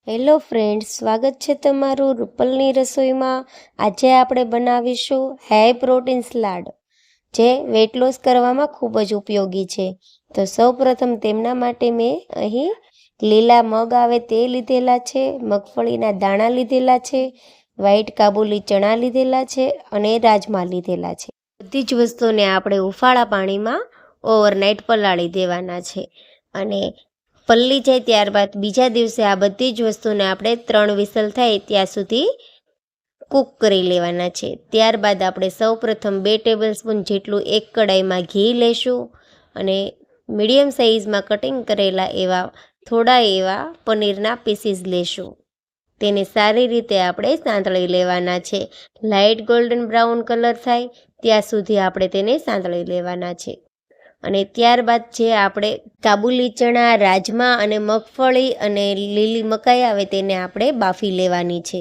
Hello friends, સ્વાગત છે તમારું રૂપલની રસોઈમાં। આજે આપણે બનાવીશું હાઈ પ્રોટીન સલાડ, જે વેટ લોસ કરવામાં ખૂબ જ ઉપયોગી છે। તો સૌપ્રથમ તેમના માટે મેં અહીં લીલા મગ આવે તે લીધેલા છે, મગફળીના દાણા લીધેલા છે, વ્હાઈટ કાબુલી ચણા લીધેલા છે અને રાજમા લીધેલા છે। બધી જ વસ્તુને આપણે ઉફાળા પાણીમાં ઓવરનાઇટ પલાળી દેવાના છે અને પલળી જાય ત્યારબાદ બીજા દિવસે આ બધી જ વસ્તુને આપણે 3 વિસલ થાય ત્યાં સુધી કૂક કરી લેવાના છે। ત્યારબાદ આપણે સૌપ્રથમ 2 ટેબલસ્પૂન જેટલું એક કડાઈમાં ઘી લઈશું અને મીડિયમ સાઇઝમાં કટિંગ કરેલા થોડા એવા પનીરના પીસીસ લેશું। તેને સારી રીતે આપણે સાંતળી લેવાના છે। લાઇટ ગોલ્ડન બ્રાઉન કલર થાય ત્યાં સુધી આપણે તેને સાંતળી લેવાના છે અને ત્યારબાદ જે આપણે કાબુલી ચણા, રાજમા અને મગફળી અને લીલી મકાઈ આવે તેને આપણે બાફી લેવાની છે।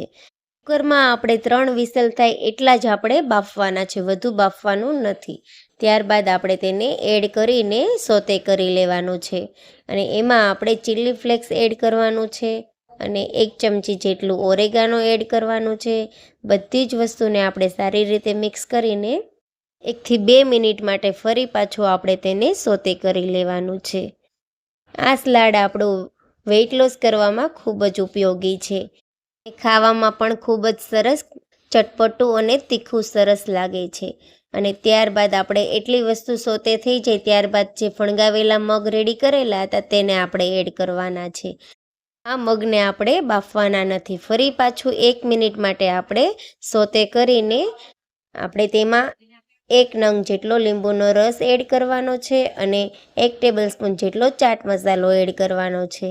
કુકરમાં આપણે 3 વિસલ થાય એટલા જ આપણે બાફવાના છે, વધુ બાફવાનું નથી। ત્યારબાદ આપણે તેને એડ કરીને સોતે કરી લેવાનું છે અને એમાં આપણે ચીલી ફ્લેક્સ એડ કરવાનું છે અને 1 ચમચી જેટલું ઓરેગાનો એડ કરવાનું છે। બધી જ વસ્તુને આપણે સારી રીતે મિક્સ કરીને 1 થી 2 મિનિટ માટે ફરી પાછું આપણે તેને સોતે કરી લેવાનું છે। આ સલાડ આપણું વેઇટ લોસ કરવામાં ખૂબ જ ઉપયોગી છે। ખાવામાં પણ ખૂબ જ સરસ, ચટપટું અને તીખું સરસ લાગે છે। અને ત્યારબાદ આપણે એટલી વસ્તુ સોતે થઈ જાય ત્યારબાદ જે ફણગાવેલા મગ રેડી કરેલા હતા તેને આપણે એડ કરવાના છે। આ મગને આપણે બાફવાના નથી, ફરી પાછું 1 મિનિટ માટે આપણે સોતે કરીને આપણે તેમાં 1 નંગ જેટલો લીંબુનો રસ એડ કરવાનો છે અને 1 ટેબલસ્પૂન જેટલો ચાટ મસાલો એડ કરવાનો છે।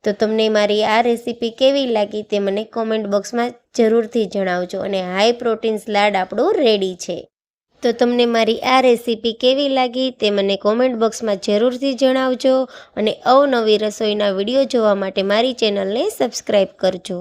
તો તમને મારી આ રેસીપી કેવી લાગી તે મને કોમેન્ટ બોક્સમાં જરૂરથી જણાવજો અને હાઈ પ્રોટીન સલાડ આપણું રેડી છે। તો તમને મારી આ રેસીપી કેવી લાગી તે મને કોમેન્ટ બોક્સમાં જરૂરથી જણાવજો અને અવનવી રસોઈના વિડીયો જોવા માટે મારી ચેનલને સબસ્ક્રાઈબ કરજો।